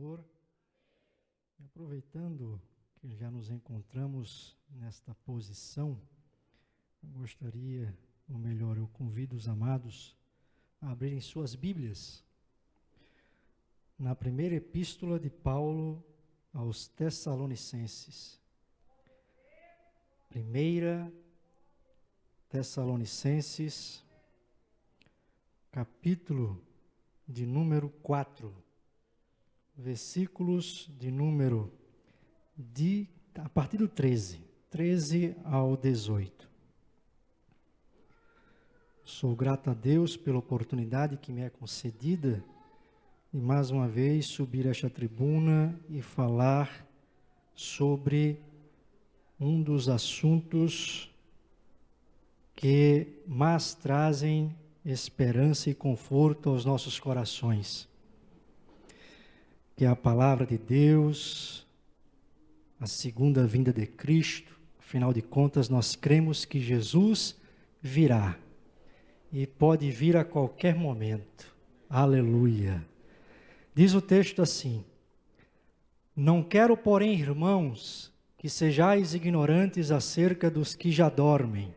Senhor. Aproveitando que já nos encontramos nesta posição, eu gostaria, ou melhor, eu convido os amados a abrirem suas Bíblias na primeira epístola de Paulo aos Tessalonicenses. Primeira Tessalonicenses, capítulo de número 4, versículos de número a partir do 13 ao 18. Sou grato a Deus pela oportunidade que me é concedida de mais uma vez subir a esta tribuna e falar sobre um dos assuntos que mais trazem esperança e conforto aos nossos corações, que é a palavra de Deus, a segunda vinda de Cristo. Afinal de contas, nós cremos que Jesus virá e pode vir a qualquer momento. Aleluia! Diz o texto assim: não quero, porém, irmãos, que sejais ignorantes acerca dos que já dormem,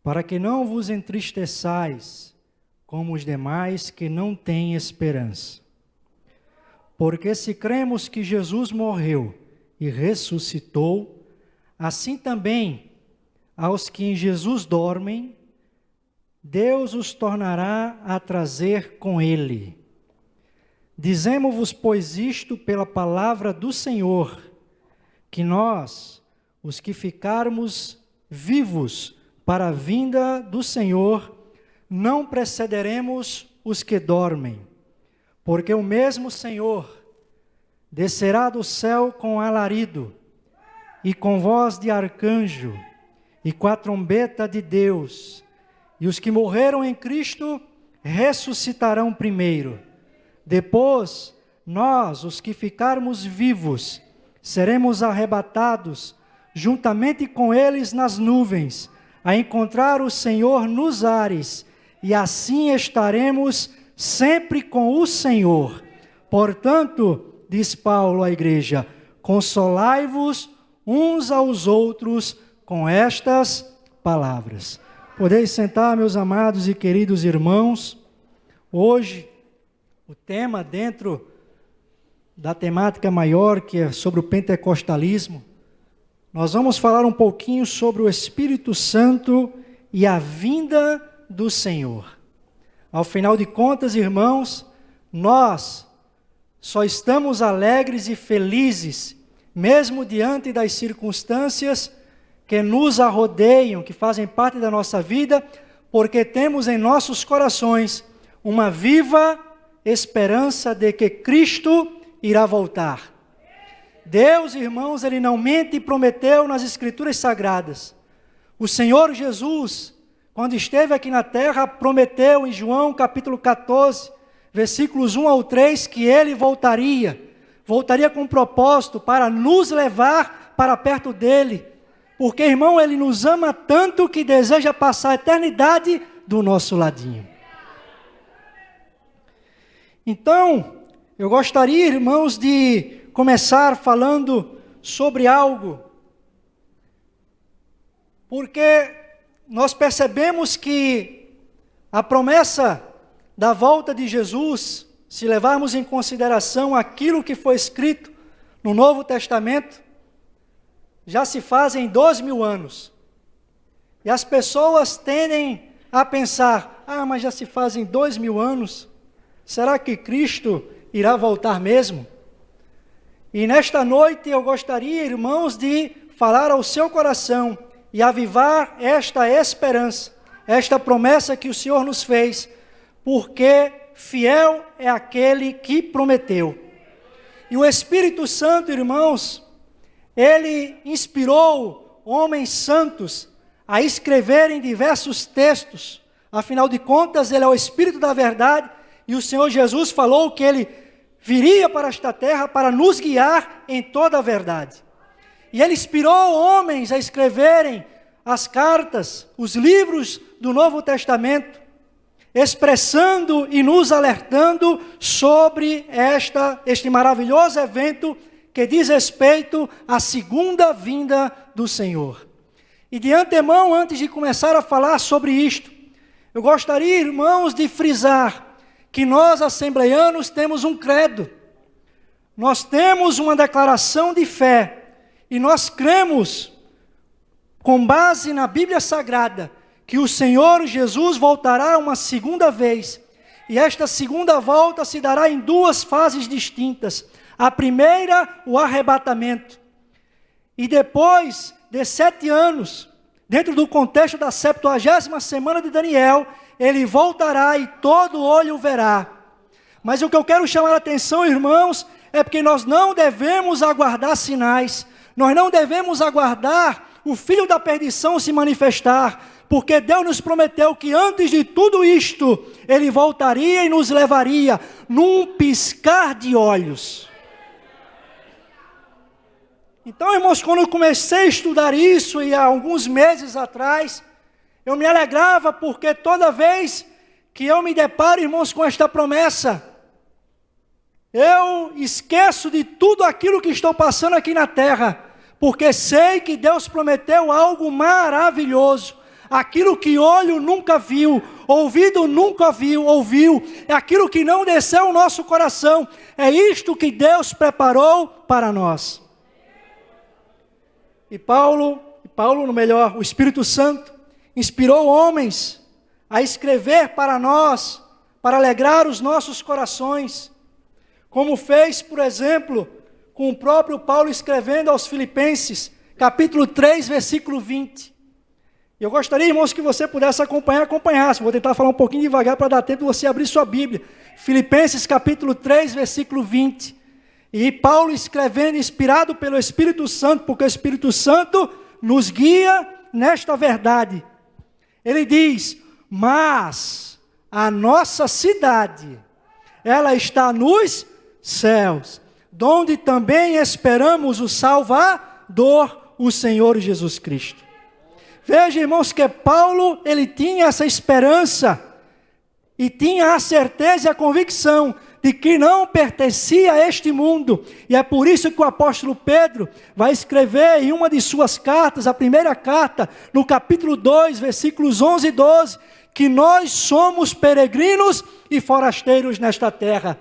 para que não vos entristeçais como os demais que não têm esperança. Porque se cremos que Jesus morreu e ressuscitou, assim também aos que em Jesus dormem, Deus os tornará a trazer com ele. Dizemo-vos, pois, isto pela palavra do Senhor, que nós, os que ficarmos vivos para a vinda do Senhor, não precederemos os que dormem, porque o mesmo Senhor descerá do céu com alarido, e com voz de arcanjo, e com a trombeta de Deus, e os que morreram em Cristo ressuscitarão primeiro. Depois, nós, os que ficarmos vivos, seremos arrebatados, juntamente com eles nas nuvens, a encontrar o Senhor nos ares, e assim estaremos sempre com o Senhor. Portanto, diz Paulo à igreja, consolai-vos uns aos outros com estas palavras. Podeis sentar, meus amados e queridos irmãos. Hoje, o tema dentro da temática maior, que é sobre o pentecostalismo, nós vamos falar um pouquinho sobre o Espírito Santo e a vinda do Senhor. Ao final de contas, irmãos, nós só estamos alegres e felizes, mesmo diante das circunstâncias que nos arrodeiam, que fazem parte da nossa vida, porque temos em nossos corações uma viva esperança de que Cristo irá voltar. Deus, irmãos, Ele não mente e prometeu nas Escrituras Sagradas. O Senhor Jesus, quando esteve aqui na terra, prometeu em João capítulo 14, versículos 1 ao 3, que Ele voltaria com propósito para nos levar para perto dEle, porque, irmão, Ele nos ama tanto que deseja passar a eternidade do nosso ladinho. Então, eu gostaria, irmãos, de começar falando sobre algo, porque nós percebemos que a promessa da volta de Jesus, se levarmos em consideração aquilo que foi escrito no Novo Testamento, já se fazem 2000 anos. E as pessoas tendem a pensar, mas já se fazem 2000 anos, será que Cristo irá voltar mesmo? E nesta noite eu gostaria, irmãos, de falar ao seu coração e avivar esta esperança, esta promessa que o Senhor nos fez, porque fiel é aquele que prometeu. E o Espírito Santo, irmãos, Ele inspirou homens santos a escreverem diversos textos. Afinal de contas, Ele é o Espírito da verdade, e o Senhor Jesus falou que Ele viria para esta terra para nos guiar em toda a verdade. E Ele inspirou homens a escreverem as cartas, os livros do Novo Testamento. expressando e nos alertando sobre este maravilhoso evento que diz respeito à segunda vinda do Senhor. E de antemão, antes de começar a falar sobre isto, eu gostaria, irmãos, de frisar que nós, assembleianos, temos um credo. Nós temos uma declaração de fé e nós cremos, com base na Bíblia Sagrada, que o Senhor Jesus voltará uma segunda vez. E esta segunda volta se dará em duas fases distintas. A primeira, o arrebatamento. E depois de 7 anos, dentro do contexto da 70ª semana de Daniel, ele voltará e todo olho o verá. Mas o que eu quero chamar a atenção, irmãos, é porque nós não devemos aguardar sinais. Nós não devemos aguardar o filho da perdição se manifestar, porque Deus nos prometeu que antes de tudo isto, Ele voltaria e nos levaria num piscar de olhos. Então, irmãos, quando eu comecei a estudar isso, e há alguns meses atrás, eu me alegrava porque toda vez que eu me deparo, irmãos, com esta promessa, eu esqueço de tudo aquilo que estou passando aqui na terra, porque sei que Deus prometeu algo maravilhoso, aquilo que olho nunca viu, ouvido nunca ouviu, é aquilo que não desceu ao nosso coração, é isto que Deus preparou para nós. E o Espírito Santo, inspirou homens a escrever para nós, para alegrar os nossos corações, como fez, por exemplo, com o próprio Paulo escrevendo aos Filipenses, capítulo 3, versículo 20. Eu gostaria, irmãos, que você pudesse acompanhasse. Vou tentar falar um pouquinho devagar para dar tempo de você abrir sua Bíblia. Filipenses, capítulo 3, versículo 20. E Paulo escrevendo, inspirado pelo Espírito Santo, porque o Espírito Santo nos guia nesta verdade. Ele diz: mas a nossa cidade, ela está nos céus, donde também esperamos o Salvador, o Senhor Jesus Cristo. Veja, irmãos, que Paulo, ele tinha essa esperança, e tinha a certeza e a convicção de que não pertencia a este mundo. E é por isso que o apóstolo Pedro vai escrever em uma de suas cartas, a primeira carta, no capítulo 2, versículos 11 e 12, que nós somos peregrinos e forasteiros nesta terra.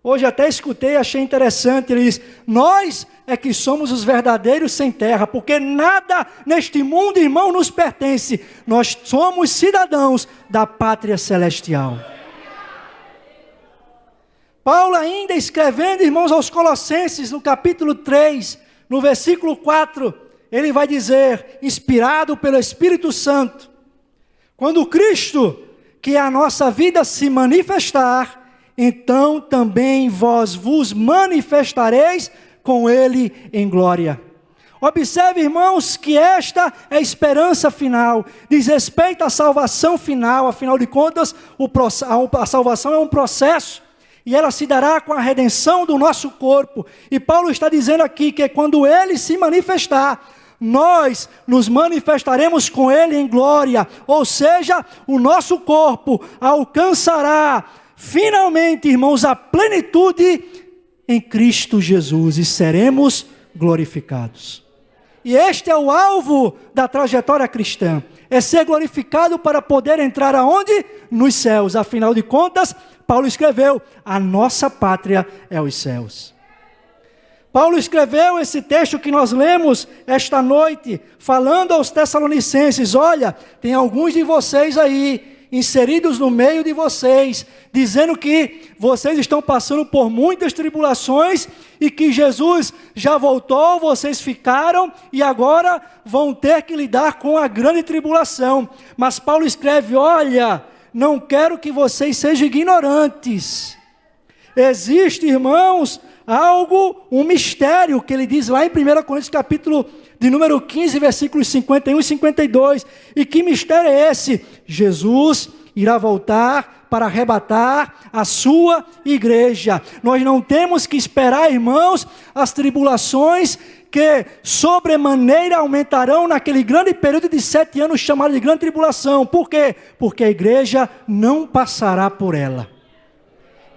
Hoje até escutei, achei interessante, ele diz: nós é que somos os verdadeiros sem terra, porque nada neste mundo, irmão, nos pertence. Nós somos cidadãos da pátria celestial. Paulo ainda escrevendo, irmãos, aos Colossenses, no capítulo 3, no versículo 4, ele vai dizer, inspirado pelo Espírito Santo: quando Cristo, que é a nossa vida, se manifestar, então também vós vos manifestareis com Ele em glória. Observe, irmãos, que esta é a esperança final, diz respeito à salvação final. Afinal de contas, a salvação é um processo, e ela se dará com a redenção do nosso corpo. E Paulo está dizendo aqui que quando Ele se manifestar, nós nos manifestaremos com Ele em glória, ou seja, o nosso corpo alcançará finalmente, irmãos, a plenitude em Cristo Jesus, e seremos glorificados. E este é o alvo da trajetória cristã, é ser glorificado para poder entrar aonde? Nos céus. Afinal de contas, Paulo escreveu, a nossa pátria é os céus. Paulo escreveu esse texto que nós lemos esta noite, falando aos Tessalonicenses: olha, tem alguns de vocês aí, inseridos no meio de vocês, dizendo que vocês estão passando por muitas tribulações e que Jesus já voltou, vocês ficaram e agora vão ter que lidar com a grande tribulação. Mas Paulo escreve: olha, não quero que vocês sejam ignorantes. Existe, irmãos, um mistério que ele diz lá em 1 Coríntios capítulo de número 15, versículos 51 e 52. E que mistério é esse? Jesus irá voltar para arrebatar a sua igreja. Nós não temos que esperar, irmãos, as tribulações que sobremaneira aumentarão naquele grande período de 7 anos chamado de grande tribulação. Por quê? Porque a igreja não passará por ela.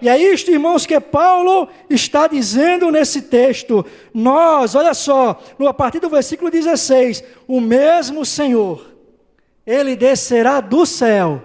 E é isto, irmãos, que Paulo está dizendo nesse texto. Nós, olha só, a partir do versículo 16, o mesmo Senhor, Ele descerá do céu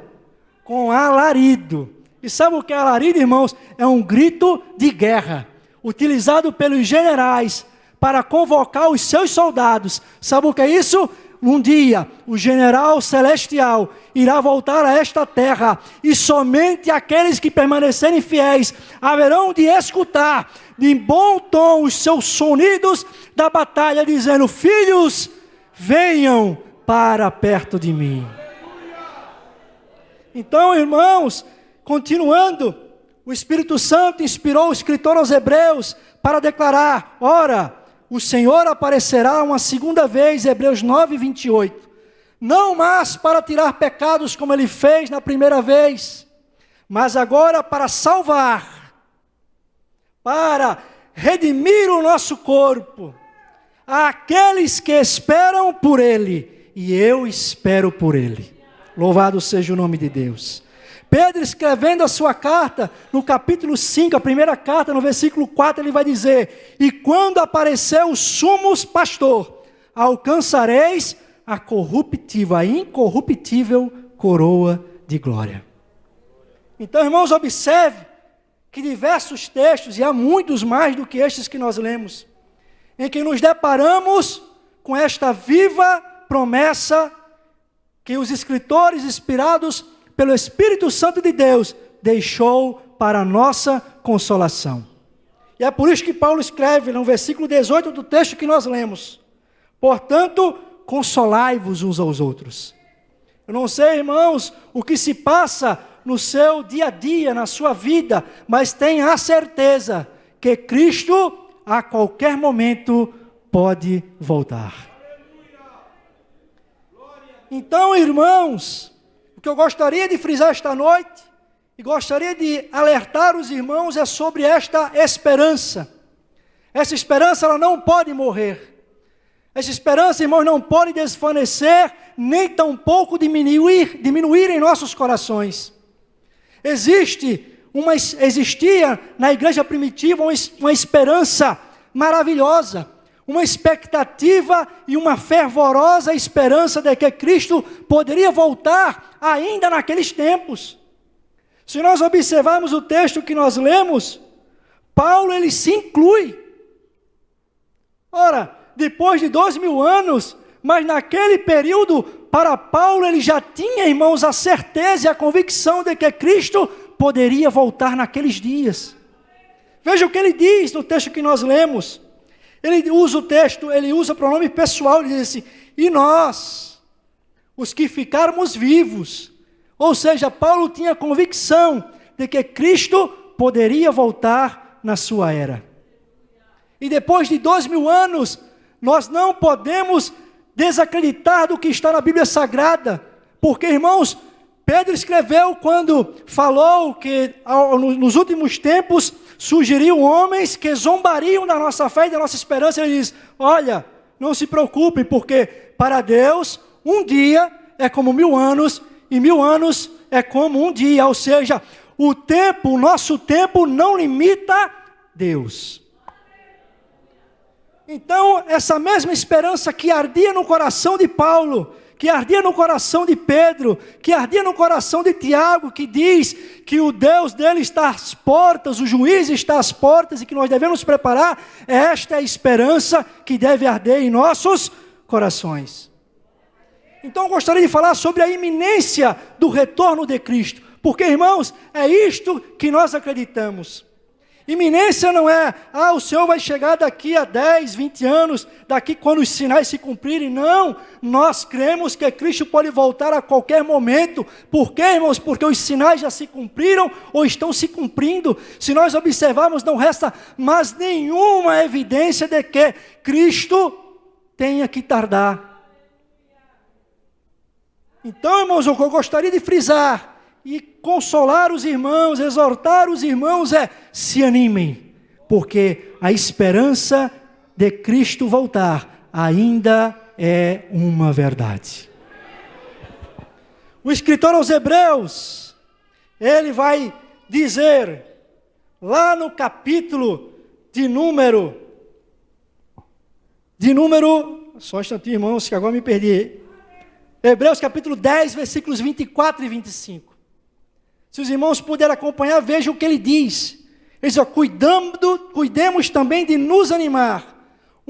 com alarido. E sabe o que é alarido, irmãos? É um grito de guerra, utilizado pelos generais para convocar os seus soldados. Sabe o que é isso? Um dia, o general celestial irá voltar a esta terra, e somente aqueles que permanecerem fiéis haverão de escutar de bom tom os seus sonidos da batalha, dizendo: filhos, venham para perto de mim. Então, irmãos, continuando, o Espírito Santo inspirou o escritor aos Hebreus para declarar: ora, o Senhor aparecerá uma segunda vez, Hebreus 9, 28. Não mais para tirar pecados como Ele fez na primeira vez, mas agora para salvar, para redimir o nosso corpo, aqueles que esperam por Ele, e eu espero por Ele. Louvado seja o nome de Deus. Pedro, escrevendo a sua carta, no capítulo 5, a primeira carta, no versículo 4, ele vai dizer: e quando aparecer o sumo pastor, alcançareis a incorruptível coroa de glória. Então, irmãos, observe que diversos textos, e há muitos mais do que estes que nós lemos, em que nos deparamos com esta viva promessa que os escritores inspirados pelo Espírito Santo de Deus deixou para a nossa consolação. E é por isso que Paulo escreve no versículo 18 do texto que nós lemos: portanto, consolai-vos uns aos outros. Eu não sei, irmãos, o que se passa no seu dia a dia, na sua vida, mas tenha a certeza que Cristo a qualquer momento pode voltar. Então, irmãos, o que eu gostaria de frisar esta noite, e gostaria de alertar os irmãos, é sobre esta esperança. Essa esperança, ela não pode morrer. Essa esperança, irmãos, não pode desvanecer, nem tampouco diminuir em nossos corações. Existia na igreja primitiva uma esperança maravilhosa, uma expectativa e uma fervorosa esperança de que Cristo poderia voltar ainda naqueles tempos. Se nós observarmos o texto que nós lemos, Paulo, ele se inclui. Ora, depois de 2000 anos, mas naquele período, para Paulo, ele já tinha, irmãos, a certeza e a convicção de que Cristo poderia voltar naqueles dias. Veja o que ele diz no texto que nós lemos. Ele usa o pronome pessoal, ele diz assim: e nós, os que ficarmos vivos. Ou seja, Paulo tinha convicção de que Cristo poderia voltar na sua era. E depois de 2000 anos, nós não podemos desacreditar do que está na Bíblia Sagrada, porque, irmãos, Pedro escreveu quando falou que nos últimos tempos surgiriam homens que zombariam da nossa fé e da nossa esperança. Ele diz: olha, não se preocupem, porque para Deus um dia é como 1000 anos, e 1000 anos é como um dia. Ou seja, o nosso tempo não limita Deus. Então, essa mesma esperança que ardia no coração de Paulo, que ardia no coração de Pedro, que ardia no coração de Tiago, que diz que o Deus dele está às portas, o juiz está às portas e que nós devemos preparar, esta é a esperança que deve arder em nossos corações. Então, eu gostaria de falar sobre a iminência do retorno de Cristo, porque, irmãos, é isto que nós acreditamos. Iminência não é: o Senhor vai chegar daqui a 10, 20 anos, daqui quando os sinais se cumprirem. Não, nós cremos que Cristo pode voltar a qualquer momento. Por quê, irmãos? Porque os sinais já se cumpriram ou estão se cumprindo. Se nós observarmos, não resta mais nenhuma evidência de que Cristo tenha que tardar. Então, irmãos, o que eu gostaria de frisar e consolar os irmãos, exortar os irmãos se animem, porque a esperança de Cristo voltar ainda é uma verdade. O escritor aos Hebreus, ele vai dizer, lá no capítulo de número, só um instantinho, irmãos, que agora me perdi. Hebreus capítulo 10, versículos 24 e 25. Se os irmãos puderem acompanhar, vejam o que ele diz. Ele diz, ó, cuidemos também de nos animar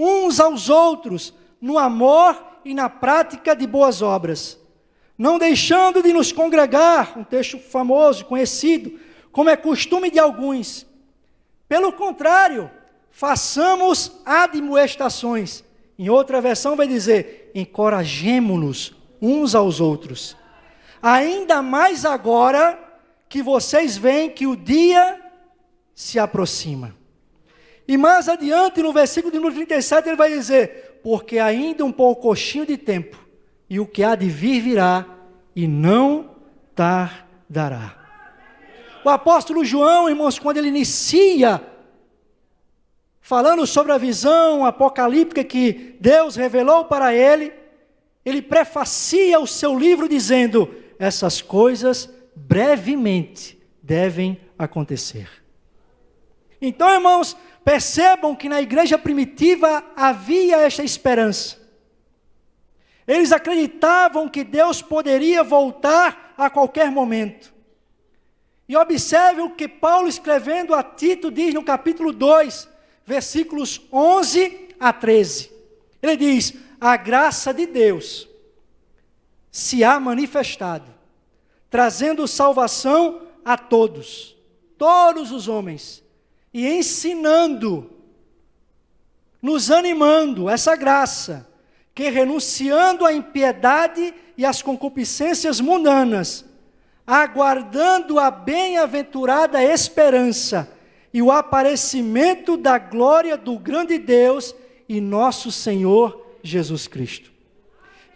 uns aos outros no amor e na prática de boas obras, não deixando de nos congregar, um texto famoso, conhecido, como é costume de alguns. Pelo contrário, façamos admoestações. Em outra versão vai dizer, encorajemo-nos uns aos outros. Ainda mais agora que vocês veem que o dia se aproxima. E mais adiante, no versículo de número 37, ele vai dizer, porque ainda um pouquinho de tempo, e o que há de vir virá, e não tardará. O apóstolo João, irmãos, quando ele inicia, falando sobre a visão apocalíptica que Deus revelou para ele, ele prefacia o seu livro dizendo, essas coisas brevemente devem acontecer. Então, irmãos, percebam que na igreja primitiva havia esta esperança. Eles acreditavam que Deus poderia voltar a qualquer momento. E observe o que Paulo, escrevendo a Tito, diz no capítulo 2, versículos 11 a 13. Ele diz, a graça de Deus se há manifestado, trazendo salvação a todos os homens, e ensinando, nos animando, essa graça, que renunciando à impiedade e às concupiscências mundanas, aguardando a bem-aventurada esperança e o aparecimento da glória do grande Deus e nosso Senhor Jesus Cristo.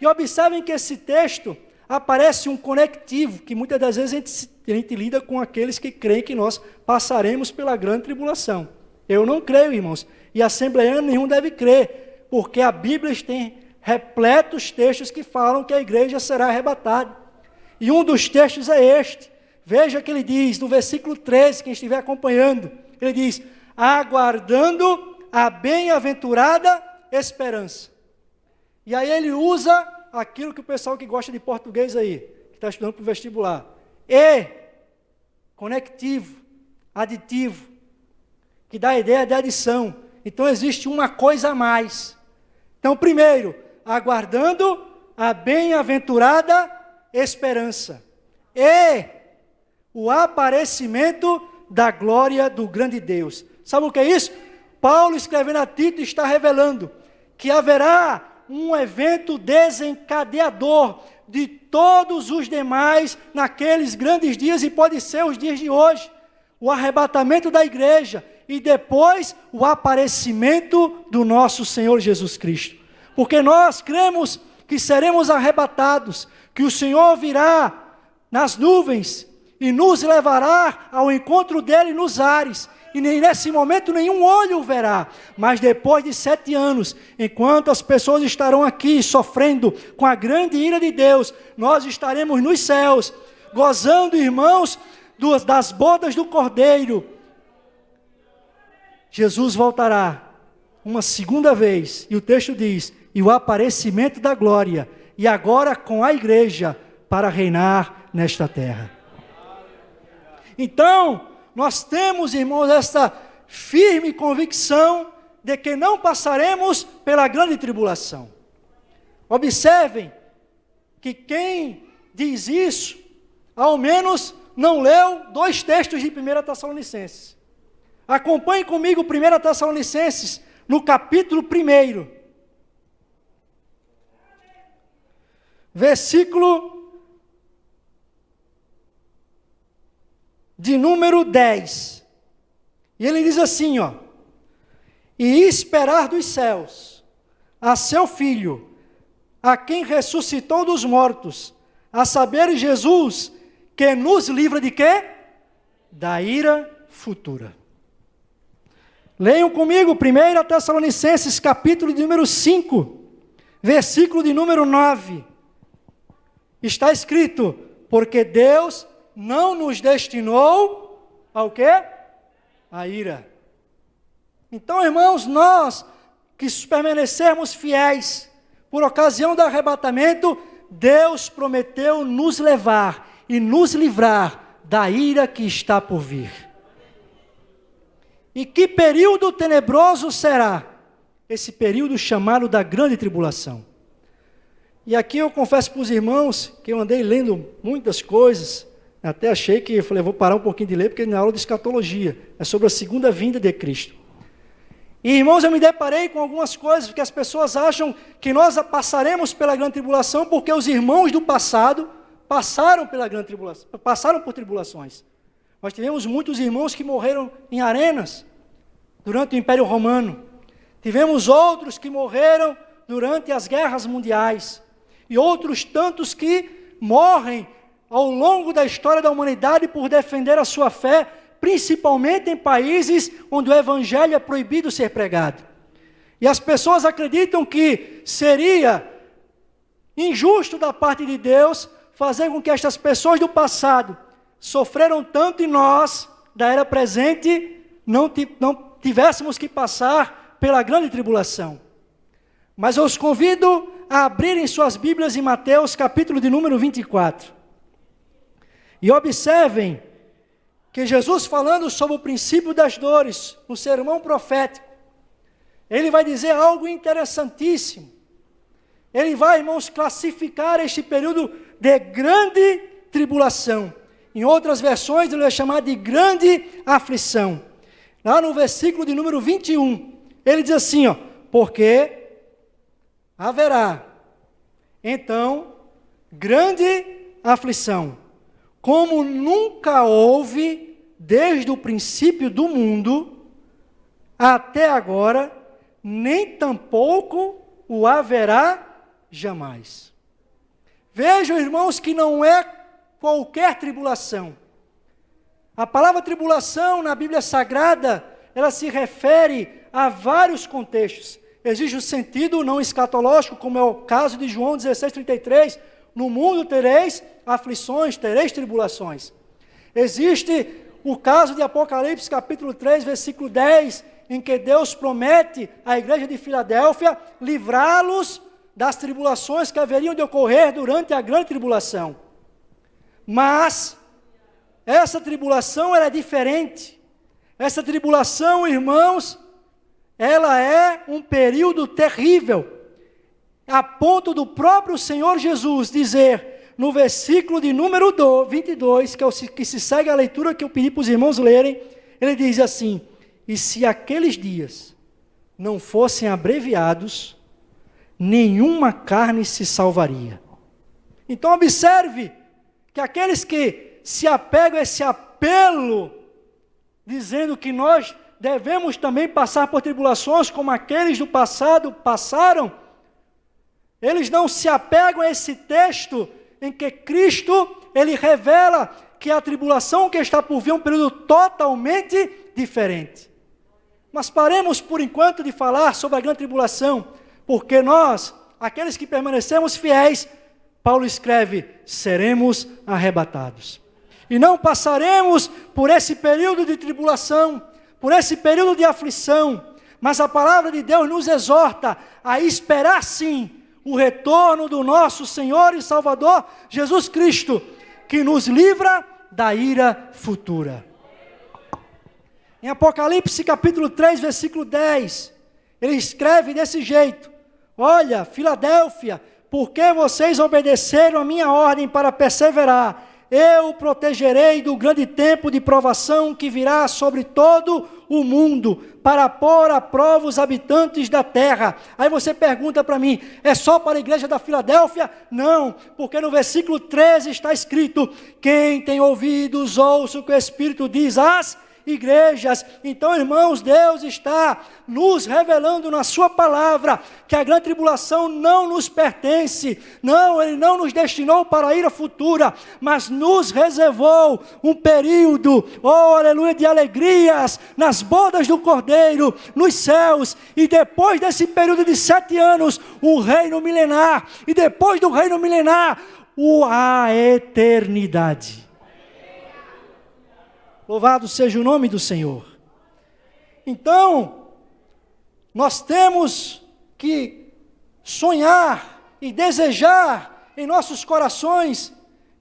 E observem que esse texto aparece um conectivo, que muitas das vezes a gente lida com aqueles que creem que nós passaremos pela grande tribulação. Eu não creio, irmãos, e assembleiano nenhum deve crer, porque a Bíblia tem repletos textos que falam que a igreja será arrebatada. E um dos textos é este. Veja que ele diz, no versículo 13, quem estiver acompanhando, ele diz, aguardando a bem-aventurada esperança. E aí ele usa aquilo que o pessoal que gosta de português aí, que está estudando para o vestibular, e, conectivo, aditivo, que dá a ideia de adição. Então existe uma coisa a mais. Então, primeiro, aguardando a bem-aventurada esperança e o aparecimento da glória do grande Deus. Sabe o que é isso? Paulo, escrevendo a Tito, está revelando que haverá um evento desencadeador de todos os demais naqueles grandes dias, e pode ser os dias de hoje, o arrebatamento da igreja e depois o aparecimento do nosso Senhor Jesus Cristo. Porque nós cremos que seremos arrebatados, que o Senhor virá nas nuvens e nos levará ao encontro dele nos ares. E nem nesse momento nenhum olho o verá. Mas depois de 7 anos, enquanto as pessoas estarão aqui sofrendo com a grande ira de Deus, nós estaremos nos céus, gozando, irmãos, das bodas do Cordeiro. Jesus voltará uma segunda vez, e o texto diz, e o aparecimento da glória, e agora com a igreja, para reinar nesta terra. Então, nós temos, irmãos, esta firme convicção de que não passaremos pela grande tribulação. Observem que quem diz isso, ao menos não leu 2 textos de 1 Tessalonicenses. Acompanhe comigo 1 Tessalonicenses, no capítulo 1, versículo de número 10. E ele diz assim, ó, e esperar dos céus a seu Filho, a quem ressuscitou dos mortos, a saber, Jesus, que nos livra de quê? Da ira futura. Leiam comigo 1 Tessalonicenses, capítulo de número 5, versículo de número 9. Está escrito: porque Deus não nos destinou ao quê? A ira. Então, irmãos, nós que permanecermos fiéis por ocasião do arrebatamento, Deus prometeu nos levar e nos livrar da ira que está por vir. E que período tenebroso será esse período chamado da grande tribulação? E aqui eu confesso para os irmãos que eu andei lendo muitas coisas, até achei que, falei, vou parar um pouquinho de ler, porque na aula de escatologia, é sobre a segunda vinda de Cristo. E irmãos, eu me deparei com algumas coisas, porque as pessoas acham que nós passaremos pela grande tribulação, porque os irmãos do passado passaram pela grande tribulação, passaram por tribulações. Nós tivemos muitos irmãos que morreram em arenas, durante o Império Romano. Tivemos outros que morreram durante as guerras mundiais. E outros tantos que morrem ao longo da história da humanidade por defender a sua fé, principalmente em países onde o evangelho é proibido ser pregado. E as pessoas acreditam que seria injusto da parte de Deus fazer com que estas pessoas do passado sofreram tanto e nós, da era presente, não tivéssemos que passar pela grande tribulação. Mas eu os convido a abrirem suas Bíblias em Mateus, capítulo de número 24. E observem que Jesus, falando sobre o princípio das dores, no sermão profético, ele vai dizer algo interessantíssimo. Ele vai, irmãos, classificar este período de grande tribulação. Em outras versões, ele vai chamar de grande aflição. Lá no versículo de número 21, ele diz assim, ó: porque haverá, então, grande aflição, como nunca houve desde o princípio do mundo até agora, nem tampouco o haverá jamais. Vejam, irmãos, que não é qualquer tribulação. A palavra tribulação na Bíblia Sagrada, ela se refere a vários contextos. Existe um sentido não escatológico, como é o caso de João 16:33, no mundo tereis aflições, tereis tribulações. Existe o caso de Apocalipse capítulo 3, versículo 10, em que Deus promete à igreja de Filadélfia livrá-los das tribulações que haveriam de ocorrer durante a grande tribulação. Mas essa tribulação ela é diferente. Essa tribulação, irmãos, ela é um período terrível, a ponto do próprio Senhor Jesus dizer, no versículo de número 22, que se segue a leitura que eu pedi para os irmãos lerem, ele diz assim: e se aqueles dias não fossem abreviados, nenhuma carne se salvaria. Então observe que aqueles que se apegam a esse apelo, dizendo que nós devemos também passar por tribulações como aqueles do passado passaram, eles não se apegam a esse texto em que Cristo, ele revela que a tribulação que está por vir é um período totalmente diferente. Mas paremos por enquanto de falar sobre a grande tribulação, porque nós, aqueles que permanecemos fiéis, Paulo escreve, seremos arrebatados. E não passaremos por esse período de tribulação, por esse período de aflição, mas a palavra de Deus nos exorta a esperar sim o retorno do nosso Senhor e Salvador Jesus Cristo, que nos livra da ira futura. Em Apocalipse capítulo 3, versículo 10, ele escreve desse jeito: olha, Filadélfia, porque vocês obedeceram a minha ordem para perseverar, eu o protegerei do grande tempo de provação que virá sobre todo o mundo, para pôr à prova os habitantes da terra. Aí você pergunta para mim, é só para a igreja da Filadélfia? Não, porque no versículo 13 está escrito, quem tem ouvidos ouça o que o Espírito diz às igrejas. Então, irmãos, Deus está nos revelando na sua palavra que a grande tribulação não nos pertence. Não, Ele não nos destinou para a ira futura, mas nos reservou um período, oh aleluia, de alegrias nas bodas do Cordeiro, nos céus. E depois desse período de 7 anos, o reino milenar. E depois do reino milenar, a eternidade. Louvado seja o nome do Senhor. Então, nós temos que sonhar e desejar em nossos corações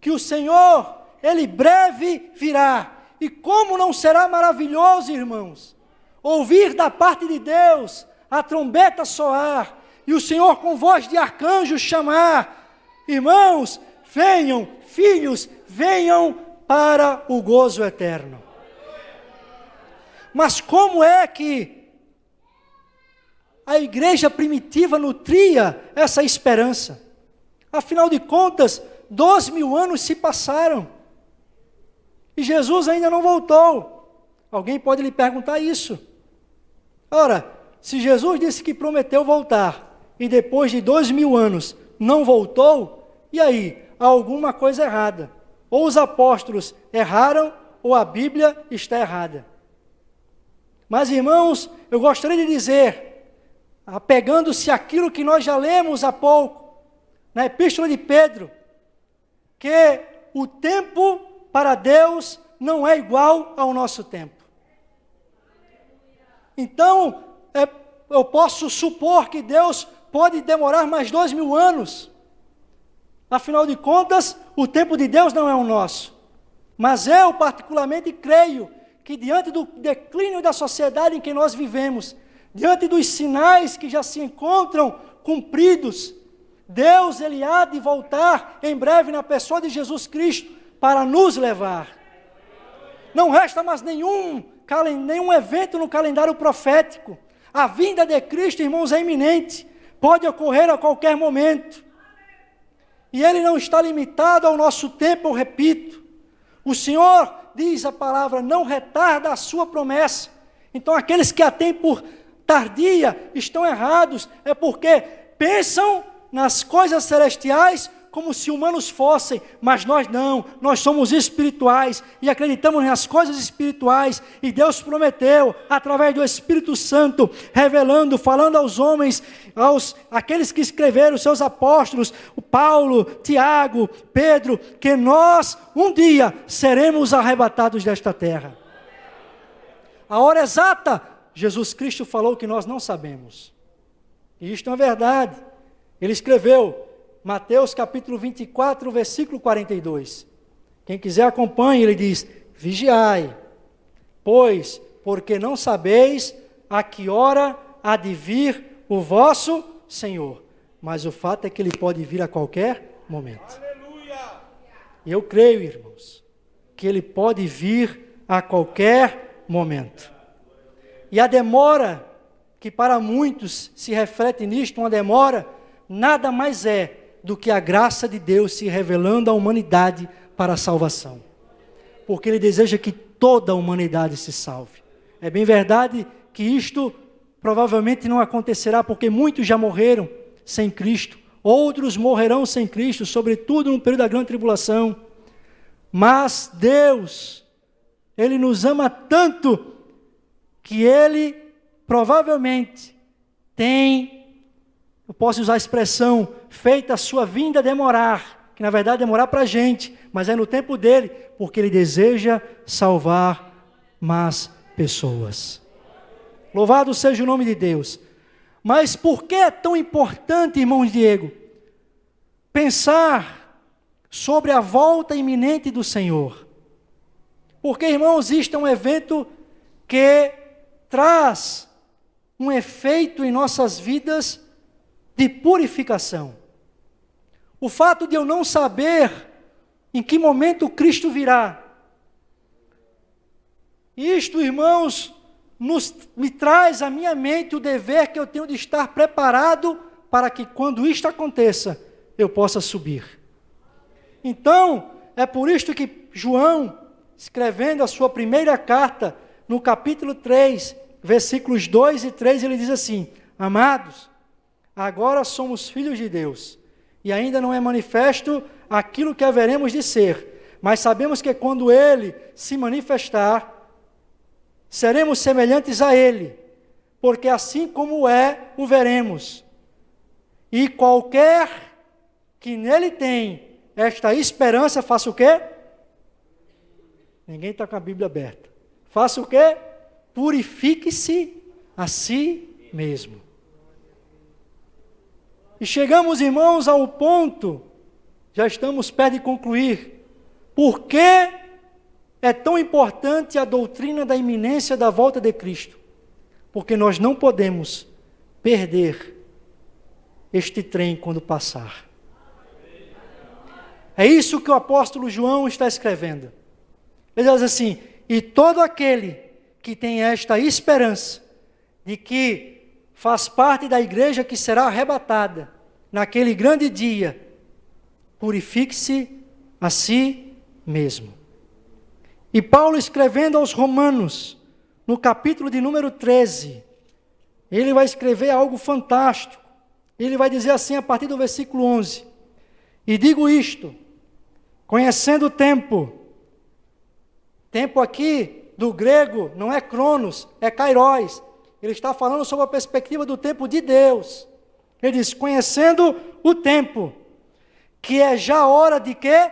que o Senhor, Ele breve virá. E como não será maravilhoso, irmãos, ouvir da parte de Deus a trombeta soar e o Senhor com voz de arcanjo chamar: irmãos, venham, filhos, venham para o gozo eterno. Mas como é que a igreja primitiva nutria essa esperança? Afinal de contas, 2000 anos se passaram e Jesus ainda não voltou. Alguém pode lhe perguntar isso. Ora, se Jesus disse que prometeu voltar e depois de 2000 anos não voltou, e aí? Há alguma coisa errada. Ou os apóstolos erraram, ou a Bíblia está errada. Mas, irmãos, eu gostaria de dizer, apegando-se àquilo que nós já lemos há pouco, na Epístola de Pedro, que o tempo para Deus não é igual ao nosso tempo. Então, eu posso supor que Deus pode demorar mais 2000 anos. Afinal de contas, o tempo de Deus não é o nosso. Mas eu particularmente creio que diante do declínio da sociedade em que nós vivemos, diante dos sinais que já se encontram cumpridos, Deus, Ele há de voltar em breve na pessoa de Jesus Cristo para nos levar. Não resta mais nenhum evento no calendário profético. A vinda de Cristo, irmãos, é iminente. Pode ocorrer a qualquer momento. E Ele não está limitado ao nosso tempo, eu repito. O Senhor, diz a palavra, não retarda a sua promessa. Então aqueles que a têm por tardia estão errados. É porque pensam nas coisas celestiais como se humanos fossem, mas nós não, nós somos espirituais e acreditamos nas coisas espirituais, e Deus prometeu, através do Espírito Santo, revelando, falando aos homens, aqueles que escreveram, seus apóstolos, o Paulo, Tiago, Pedro, que nós um dia seremos arrebatados desta terra. A hora exata, Jesus Cristo falou que nós não sabemos, e isto é verdade. Ele escreveu, Mateus capítulo 24, versículo 42. Quem quiser acompanhe, ele diz: vigiai, pois, porque não sabeis a que hora há de vir o vosso Senhor. Mas o fato é que Ele pode vir a qualquer momento. Aleluia! E eu creio, irmãos, que Ele pode vir a qualquer momento. E a demora, que para muitos se reflete nisto, uma demora, nada mais é do que a graça de Deus se revelando à humanidade para a salvação. Porque Ele deseja que toda a humanidade se salve. É bem verdade que isto provavelmente não acontecerá, porque muitos já morreram sem Cristo, outros morrerão sem Cristo, sobretudo no período da grande tribulação. Mas Deus, Ele nos ama tanto, que Ele provavelmente tem, eu posso usar a expressão, feita a sua vinda demorar, que na verdade demorar para a gente, mas é no tempo dele, porque Ele deseja salvar mais pessoas. Louvado seja o nome de Deus. Mas por que é tão importante, irmão Diego, pensar sobre a volta iminente do Senhor? Porque, irmãos, isto é um evento que traz um efeito em nossas vidas de purificação. O fato de eu não saber em que momento Cristo virá, isto, irmãos, me traz à minha mente o dever que eu tenho de estar preparado para que quando isto aconteça, eu possa subir. Então, é por isto que João, escrevendo a sua primeira carta, no capítulo 3, versículos 2 e 3, ele diz assim: amados, agora somos filhos de Deus, e ainda não é manifesto aquilo que haveremos de ser, mas sabemos que quando Ele se manifestar, seremos semelhantes a Ele, porque assim como é, o veremos. E qualquer que nele tem esta esperança, faça o quê? Ninguém está com a Bíblia aberta. Faça o quê? Purifique-se a si mesmo. E chegamos, irmãos, ao ponto, já estamos perto de concluir, por que é tão importante a doutrina da iminência da volta de Cristo? Porque nós não podemos perder este trem quando passar. É isso que o apóstolo João está escrevendo. Ele diz assim: e todo aquele que tem esta esperança de que faz parte da igreja que será arrebatada naquele grande dia, purifique-se a si mesmo. E Paulo, escrevendo aos Romanos, no capítulo de número 13, ele vai escrever algo fantástico. Ele vai dizer assim a partir do versículo 11: e digo isto, conhecendo o tempo. Tempo aqui, do grego, não é cronos, é kairos. Ele está falando sobre a perspectiva do tempo de Deus. Ele diz: conhecendo o tempo, que é já hora de quê?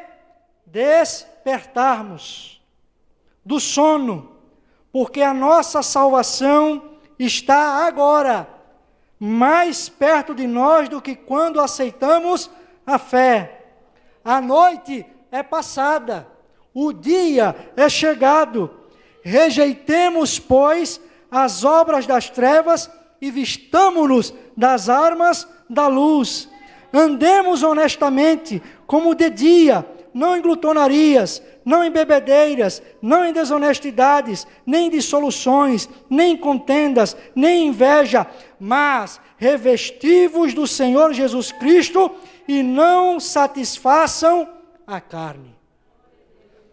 Despertarmos do sono, porque a nossa salvação está agora mais perto de nós do que quando aceitamos a fé. A noite é passada, o dia é chegado. Rejeitemos, pois, as obras das trevas e vistamo-nos das armas da luz. Andemos honestamente, como de dia, não em glutonarias, não em bebedeiras, não em desonestidades, nem em dissoluções, nem em contendas, nem em inveja, mas revesti-vos do Senhor Jesus Cristo e não satisfaçam a carne.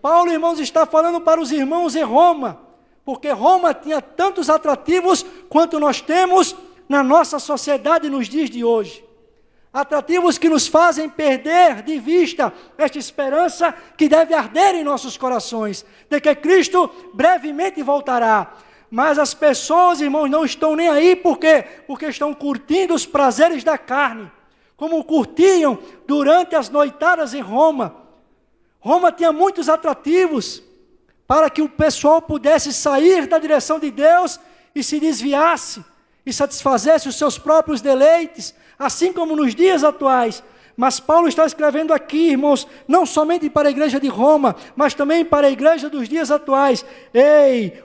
Paulo, irmãos, está falando para os irmãos em Roma, porque Roma tinha tantos atrativos quanto nós temos na nossa sociedade nos dias de hoje. Atrativos que nos fazem perder de vista esta esperança que deve arder em nossos corações, de que Cristo brevemente voltará. Mas as pessoas, irmãos, não estão nem aí, por quê? Porque estão curtindo os prazeres da carne, como curtiam durante as noitadas em Roma. Roma tinha muitos atrativos para que o pessoal pudesse sair da direção de Deus e se desviasse e satisfazesse os seus próprios deleites, assim como nos dias atuais. Mas Paulo está escrevendo aqui, irmãos, não somente para a igreja de Roma, mas também para a igreja dos dias atuais. Ei,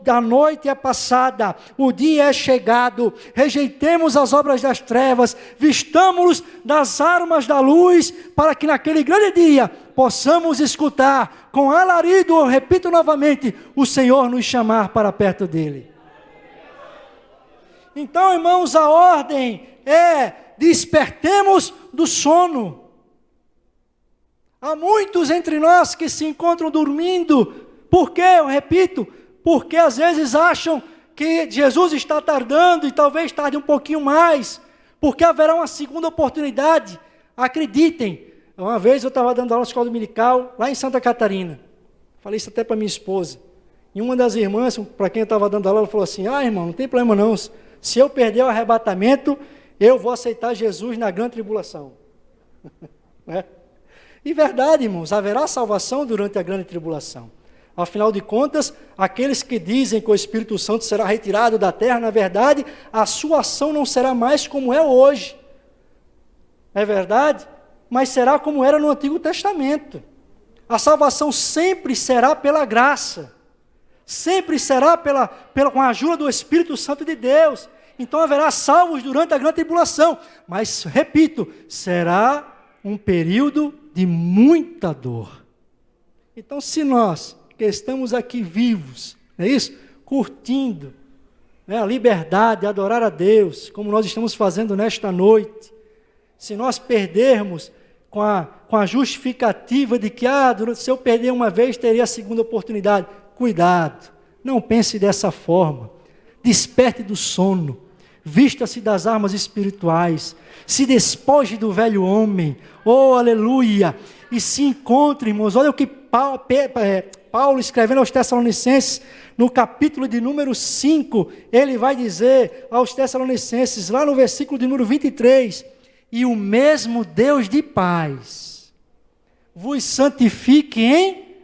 a noite é passada, o dia é chegado, rejeitemos as obras das trevas, vistamo-nos das armas da luz, para que naquele grande dia possamos escutar com alarido, eu repito novamente, o Senhor nos chamar para perto dele. Então, irmãos, a ordem é: despertemos do sono. Há muitos entre nós que se encontram dormindo. Por quê? Eu repito, porque às vezes acham que Jesus está tardando e talvez tarde um pouquinho mais, porque haverá uma segunda oportunidade. Acreditem, uma vez eu estava dando aula na escola dominical, lá em Santa Catarina. Falei isso até para minha esposa. E uma das irmãs, para quem eu estava dando aula, ela falou assim: irmão, não tem problema não, se eu perder o arrebatamento, eu vou aceitar Jesus na grande tribulação. E verdade, irmãos, haverá salvação durante a grande tribulação. Afinal de contas, aqueles que dizem que o Espírito Santo será retirado da terra, na verdade, a sua ação não será mais como é hoje. É verdade? Mas será como era no Antigo Testamento. A salvação sempre será pela graça. Sempre será com a ajuda do Espírito Santo de Deus. Então haverá salvos durante a grande tribulação. Mas, repito, será um período de muita dor. Então, se nós que estamos aqui vivos, não é isso? Curtindo a liberdade, adorar a Deus, como nós estamos fazendo nesta noite, se nós perdermos com a justificativa de que, se eu perder uma vez, teria a segunda oportunidade, cuidado, Não pense dessa forma. Desperte do sono. Vista-se das armas espirituais. Se despoje do velho homem. Oh, aleluia! E se encontre, irmãos. Olha o que Paulo escrevendo aos Tessalonicenses, no capítulo de número 5, ele vai dizer aos Tessalonicenses, lá no versículo de número 23, e o mesmo Deus de paz vos santifique em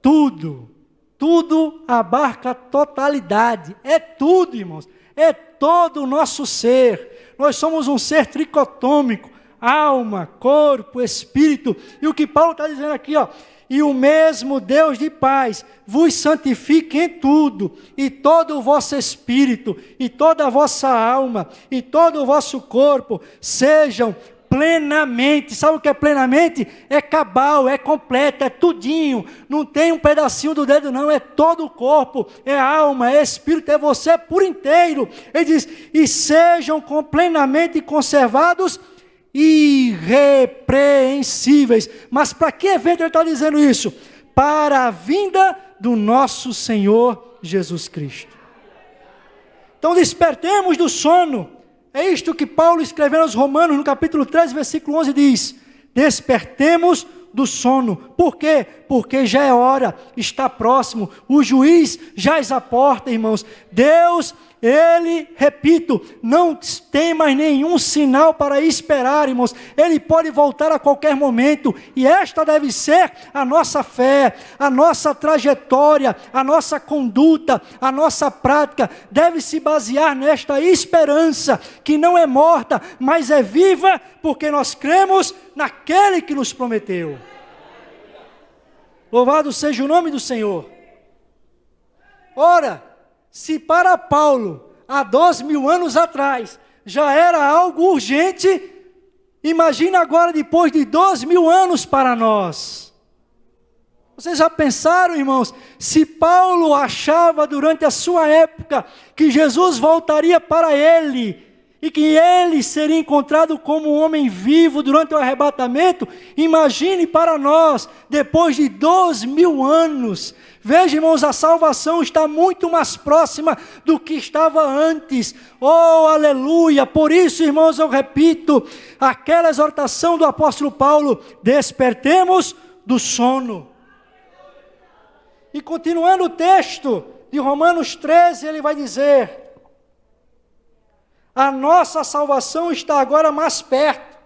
tudo. Tudo abarca a totalidade, é tudo, irmãos, é todo o nosso ser. Nós somos um ser tricotômico, alma, corpo, espírito, e o que Paulo está dizendo aqui, ó, e o mesmo Deus de paz vos santifique em tudo, e todo o vosso espírito, e toda a vossa alma, e todo o vosso corpo, sejam plenamente, sabe o que é plenamente? É cabal, é completo, é tudinho, não tem um pedacinho do dedo não, é todo o corpo, é alma, é espírito, é você por inteiro. Ele diz, e sejam plenamente conservados, irrepreensíveis. Mas para que evento ele está dizendo isso? Para a vinda do nosso Senhor Jesus Cristo. Então despertemos do sono. É isto que Paulo escreveu aos Romanos, no capítulo 13, versículo 11, diz, despertemos do sono. Por quê? Porque já é hora, está próximo, o juiz jaz à porta, irmãos. Deus, Ele, repito, não tem mais nenhum sinal para esperar, irmãos. Ele pode voltar a qualquer momento, e esta deve ser a nossa fé, a nossa trajetória, a nossa conduta, a nossa prática, deve se basear nesta esperança, que não é morta, mas é viva, porque nós cremos naquele que nos prometeu. Louvado seja o nome do Senhor. Ora, se para Paulo, há 2000 anos atrás, já era algo urgente, imagina agora depois de 2000 anos para nós. Vocês já pensaram, irmãos, se Paulo achava durante a sua época que Jesus voltaria para ele, e que ele seria encontrado como um homem vivo durante o arrebatamento, imagine para nós, depois de 2000 anos, veja, irmãos, a salvação está muito mais próxima do que estava antes. Oh, aleluia! Por isso, irmãos, eu repito, aquela exortação do apóstolo Paulo, despertemos do sono. E continuando o texto de Romanos 13, ele vai dizer, a nossa salvação está agora mais perto.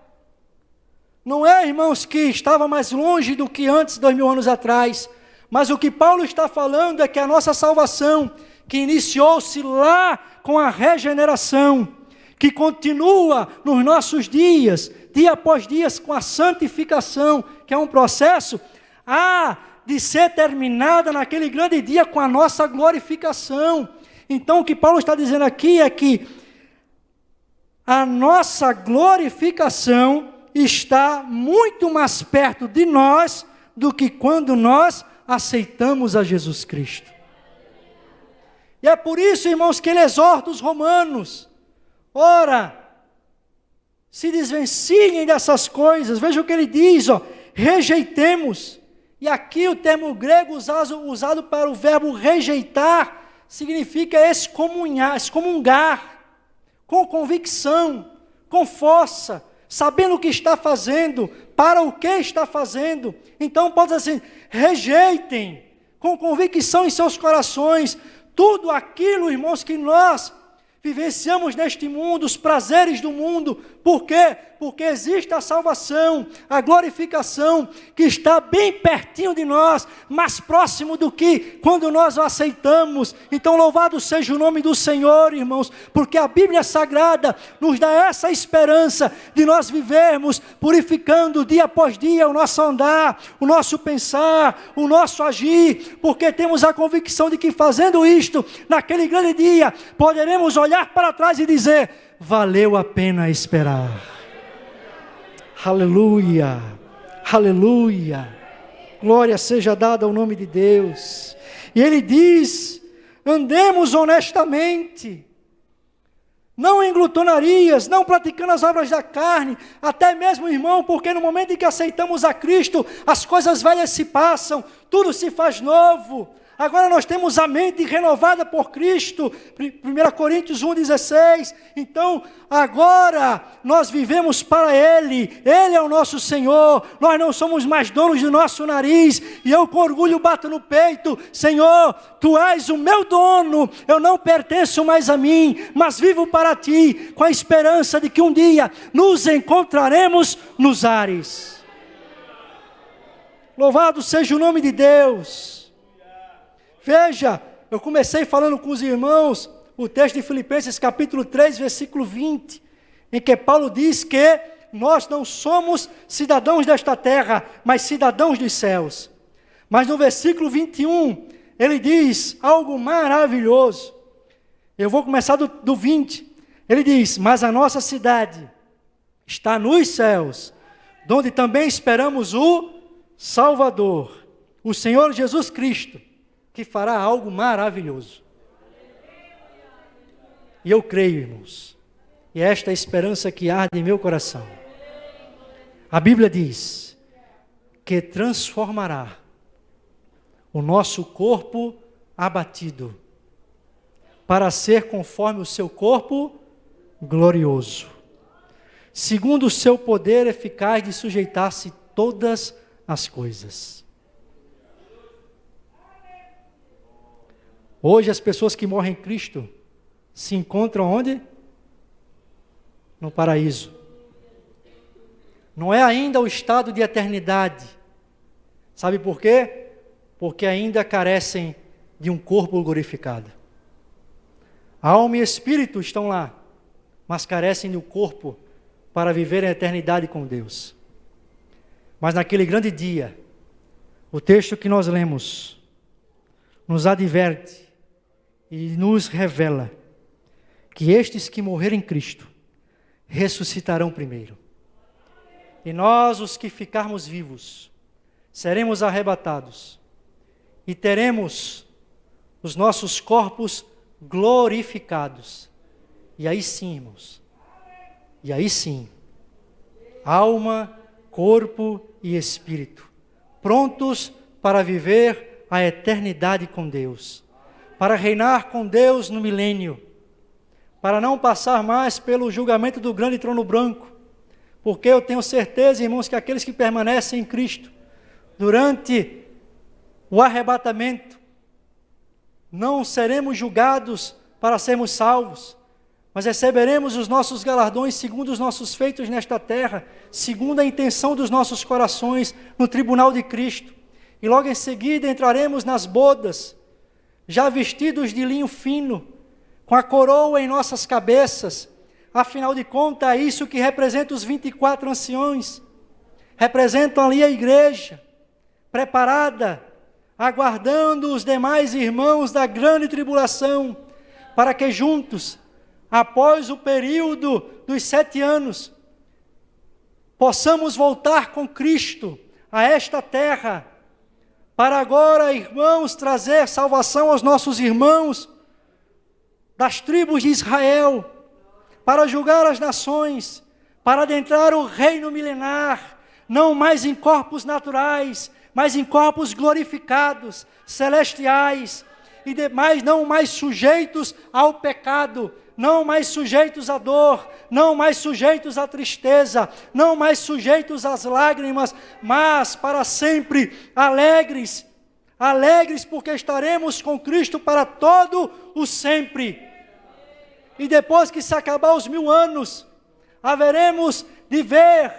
Não é, irmãos, que estava mais longe do que antes, 2000 anos atrás. Mas o que Paulo está falando é que a nossa salvação, que iniciou-se lá com a regeneração, que continua nos nossos dias, dia após dia, com a santificação, que é um processo, há de ser terminada naquele grande dia com a nossa glorificação. Então o que Paulo está dizendo aqui é que a nossa glorificação está muito mais perto de nós do que quando nós aceitamos a Jesus Cristo. E é por isso, irmãos, que ele exorta os romanos, ora, se desvencilhem dessas coisas. Veja o que ele diz, ó, rejeitemos. E aqui o termo grego usado para o verbo rejeitar significa excomungar, com convicção, com força, sabendo o que está fazendo, para o que está fazendo. Então pode dizer assim, rejeitem, com convicção em seus corações, tudo aquilo, irmãos, que nós vivenciamos neste mundo, os prazeres do mundo. Por quê? Porque existe a salvação, a glorificação, que está bem pertinho de nós, mais próximo do que quando nós o aceitamos. Então louvado seja o nome do Senhor, irmãos, porque a Bíblia Sagrada nos dá essa esperança de nós vivermos purificando dia após dia o nosso andar, o nosso pensar, o nosso agir, porque temos a convicção de que fazendo isto, naquele grande dia, poderemos olhar para trás e dizer, valeu a pena esperar. Aleluia, aleluia, glória seja dada ao nome de Deus. E ele diz, andemos honestamente, não em glutonarias, não praticando as obras da carne, até mesmo, irmão, porque no momento em que aceitamos a Cristo, as coisas velhas se passam, tudo se faz novo. Agora nós temos a mente renovada por Cristo, 1 Coríntios 1,16. Então, agora nós vivemos para Ele, Ele é o nosso Senhor, nós não somos mais donos do nosso nariz, e eu com orgulho bato no peito: Senhor, Tu és o meu dono, eu não pertenço mais a mim, mas vivo para Ti, com a esperança de que um dia nos encontraremos nos ares. Louvado seja o nome de Deus. Veja, eu comecei falando com os irmãos o texto de Filipenses capítulo 3, versículo 20, em que Paulo diz que nós não somos cidadãos desta terra, mas cidadãos dos céus. Mas no versículo 21, ele diz algo maravilhoso. Eu vou começar do 20. Ele diz: mas a nossa cidade está nos céus, donde também esperamos o Salvador, o Senhor Jesus Cristo, que fará algo maravilhoso. E eu creio, irmãos, e esta é a esperança que arde em meu coração. A Bíblia diz que transformará o nosso corpo abatido para ser conforme o seu corpo glorioso, segundo o seu poder eficaz de sujeitar-se todas as coisas. Hoje as pessoas que morrem em Cristo se encontram onde? No paraíso. Não é ainda o estado de eternidade. Sabe por quê? Porque ainda carecem de um corpo glorificado. A alma e espírito estão lá, mas carecem do corpo para viver a eternidade com Deus. Mas naquele grande dia, o texto que nós lemos nos adverte e nos revela que estes que morrerem em Cristo ressuscitarão primeiro. E nós, os que ficarmos vivos, seremos arrebatados e teremos os nossos corpos glorificados. E aí sim, irmãos, e aí sim, alma, corpo e espírito, prontos para viver a eternidade com Deus, para reinar com Deus no milênio, para não passar mais pelo julgamento do grande trono branco, porque eu tenho certeza, irmãos, que aqueles que permanecem em Cristo, durante o arrebatamento, não seremos julgados para sermos salvos, mas receberemos os nossos galardões segundo os nossos feitos nesta terra, segundo a intenção dos nossos corações, no tribunal de Cristo. E logo em seguida entraremos nas bodas, já vestidos de linho fino, com a coroa em nossas cabeças. Afinal de contas, é isso que representa os 24 anciões. Representam ali a igreja, preparada, aguardando os demais irmãos da grande tribulação, para que juntos, após o período dos 7 anos, possamos voltar com Cristo a esta terra, para agora, irmãos, trazer salvação aos nossos irmãos das tribos de Israel, para julgar as nações, para adentrar o reino milenar, não mais em corpos naturais, mas em corpos glorificados, celestiais, e demais não mais sujeitos ao pecado, não mais sujeitos à dor, não mais sujeitos à tristeza, não mais sujeitos às lágrimas, mas para sempre alegres, alegres porque estaremos com Cristo para todo o sempre. E depois que se acabar os 1000 anos, haveremos de ver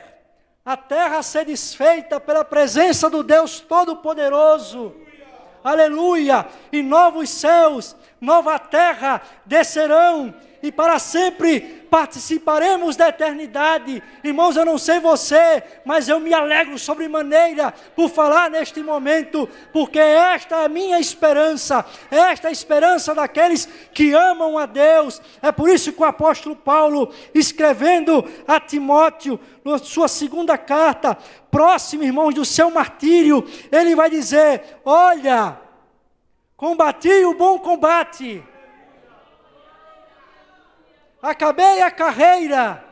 a terra ser desfeita pela presença do Deus Todo-Poderoso. Aleluia! E novos céus, nova terra descerão, e para sempre participaremos da eternidade. Irmãos, eu não sei você, mas eu me alegro sobremaneira por falar neste momento, porque esta é a minha esperança, esta é a esperança daqueles que amam a Deus. É por isso que o apóstolo Paulo, escrevendo a Timóteo, na sua segunda carta, próximo, irmãos, do seu martírio, ele vai dizer: olha, combati o bom combate, acabei a carreira.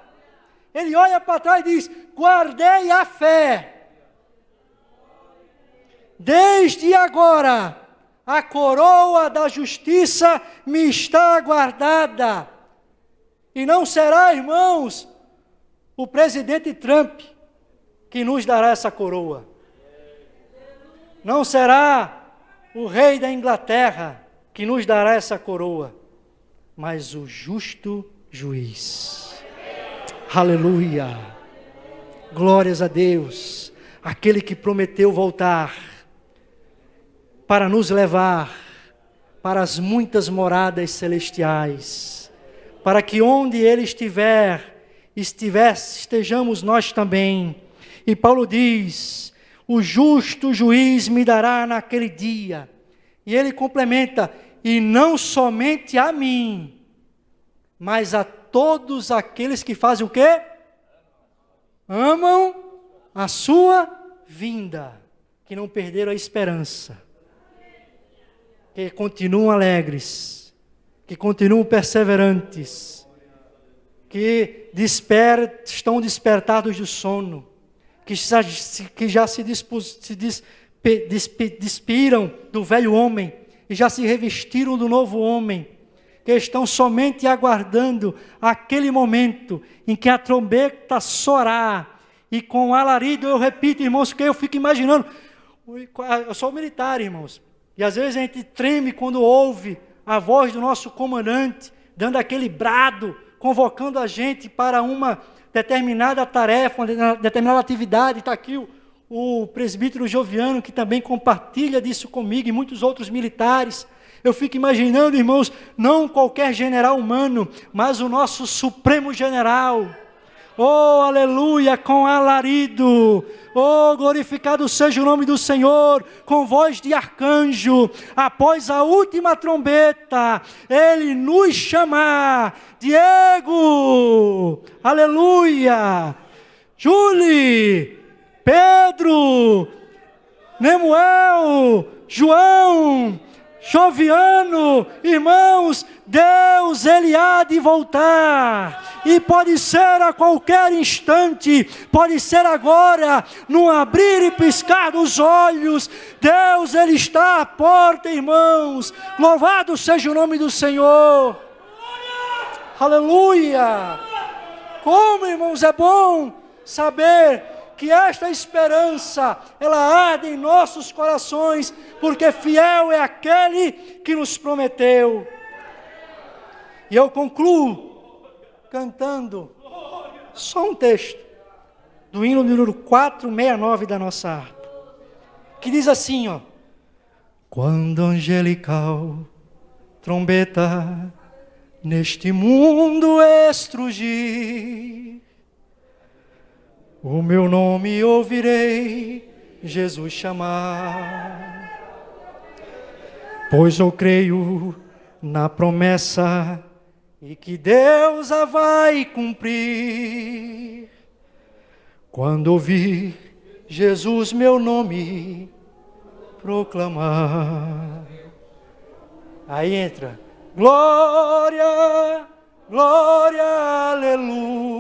Ele olha para trás e diz: guardei a fé. Desde agora, a coroa da justiça me está guardada. E não será, irmãos, o presidente Trump que nos dará essa coroa. Não será o rei da Inglaterra que nos dará essa coroa, mas o justo juiz. Aleluia! Glórias a Deus, aquele que prometeu voltar para nos levar para as muitas moradas celestiais, para que onde Ele estejamos nós também. E Paulo diz: o justo juiz me dará naquele dia. E ele complementa: e não somente a mim, mas a todos aqueles que fazem o quê? Amam a sua vinda, que não perderam a esperança, que continuam alegres, que continuam perseverantes, que estão despertados do sono, que já se despiram do velho homem e já se revestiram do novo homem, que estão somente aguardando aquele momento em que a trombeta soará, e com alarido, eu repito, irmãos, que eu fico imaginando, eu sou militar, irmãos, e às vezes a gente treme quando ouve a voz do nosso comandante, dando aquele brado, convocando a gente para uma determinada tarefa, uma determinada atividade. Está aqui o presbítero Joviano, que também compartilha disso comigo, e muitos outros militares. Eu fico imaginando, irmãos, não qualquer general humano, mas o nosso supremo general. Oh, aleluia, com alarido. Oh, glorificado seja o nome do Senhor, com voz de arcanjo, após a última trombeta, Ele nos chamar: Diego, aleluia, Julie, Pedro, Nemuel, João, Joviano, irmãos, Deus, Ele há de voltar, e pode ser a qualquer instante, pode ser agora, no abrir e piscar dos olhos. Deus, Ele está à porta, irmãos, louvado seja o nome do Senhor, aleluia. Como, irmãos, é bom saber que esta esperança, ela arde em nossos corações, porque fiel é aquele que nos prometeu. E eu concluo cantando só um texto do hino número 469 da nossa harpa, que diz assim, ó: quando angelical trombeta neste mundo estrugir, o meu nome ouvirei Jesus chamar, pois eu creio na promessa e que Deus a vai cumprir. Quando ouvir Jesus meu nome proclamar, aí entra glória, glória, aleluia.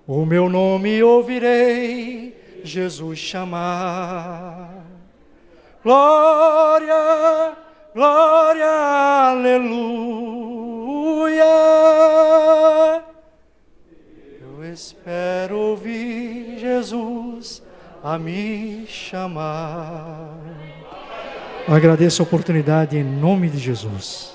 O meu nome ouvirei Jesus chamar. Glória, glória, aleluia. Eu espero ouvir Jesus a me chamar. Agradeço a oportunidade em nome de Jesus.